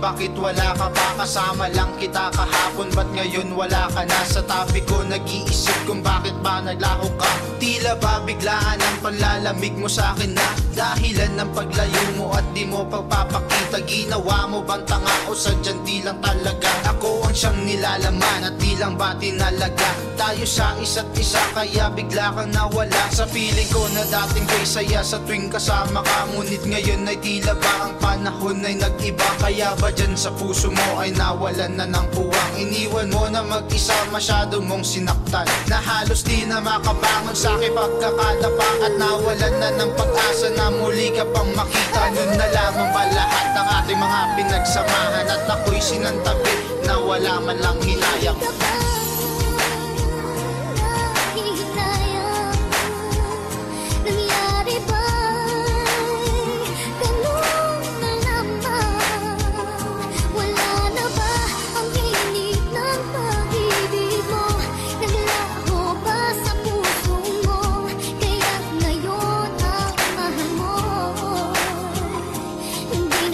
bakit wala ka pa? Kasama lang kita kahapon, ba't ngayon wala ka na? Sa tabi ko nag-iisip kung bakit ba naglaho ka. Tila ba biglaan ang panlalamig mo sa akin na dahilan ng paglayo mo at di mo pagpapakita? Ginawa mo bang tanga o sadyang di lang talaga? Ako ang siyang nilalaman at di lang ba tinalaga tayo sa isa't isa, kaya bigla kang nawala. Sa piling ko na dating kay saya sa tuwing kasama ka, ngunit ngayon ay tila ba ang panahon ay nag-iba? Kaya ba dyan sa puso mo ay nawalan na ng puwang? Iniwan mo na mag-isa, masyado mong sinaktan, na halos di na makabangon sa aking pagkakadapa, at nawalan na ng pag-asa na muli ka pang makita. Nun na lamang ba lahat ng ating mga pinagsamahan, at ako'y sinantabi na wala man lang hinayang.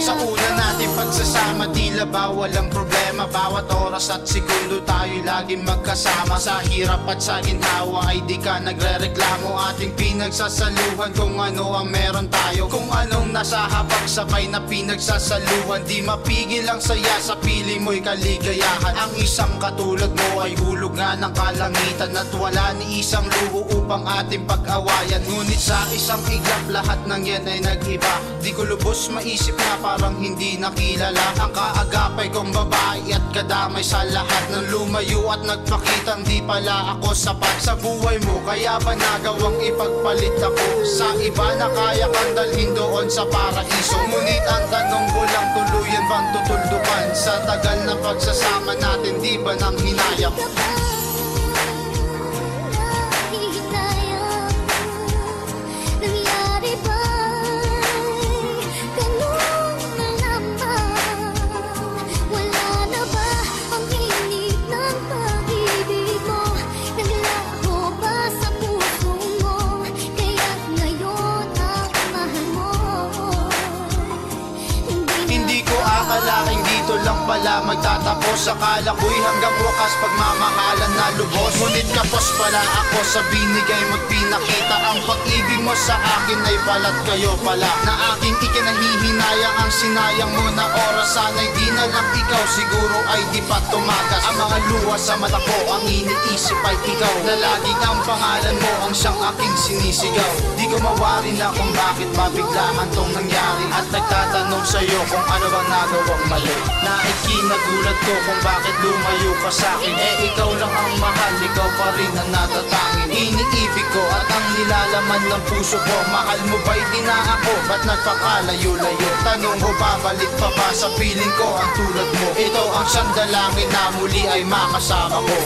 Sa una natin pagsasama, tila ba walang problema? Bawat oras at segundo tayo laging magkasama. Sa hirap at sa ginhawa ay di ka nagre-reklamo. Ating pinagsasaluhan kung ano ang meron tayo, kung anong nasa habag sabay na pinagsasaluhan. Di mapigil ang saya sa piling mo'y kaligayahan. Ang isang katulad mo ay hulog nga ng kalangitan, at wala ni isang luho upang ating pag-awayan. Ngunit sa isang iglap lahat ng yan ay nag-iba. Di ko lubos maisip na parang hindi nakilala ang kaagapay kong babae at kadamay sa lahat ng lumayo at nagpakitang di pala ako sapat sa buhay mo. Kaya ba nagawang ipagpalit ako sa iba na kaya kang dalhin doon sa paraiso? Ngunit ang tanong ko lang, tuluyan bang tutuldukan sa tagal na pagsasama natin? Di ba nang hinayang? Akalaing dito lang pala magtatapos, akala ko'y hanggang wakas pagmamahalan na lubos. Ngunit kapos pala ako sa binigay mo't pinakita. Ang pag-ibig mo sa akin ay balat kayo pala, na aking ikinahihinayang. Ang sinayang mo na oras, sana'y di na lang ikaw, siguro ay di pa tumagas. Ang mga luha sa mata ko, ang iniisip ay ikaw, na laging ang pangalan mo ang siyang aking sinisigaw. Di ko mawari na kung bakit ba biglaan tong nangyari, at nagtatanong sa'yo kung ano bang nagawang mali. Naikinagulat ko kung bakit lumayo ka sa'kin. Ikaw lang ang mahal, ikaw pa rin ang natatangin. Iniibig ko at ang nilalaman ng puso ko. Mahal mo ba'y di na ako? Ba't nagpakalayo-layo? Tanong ko, babalik pa ba sa piling ko ang tulad mo? Ito ang siyang dalangin na muli ay makasama ko.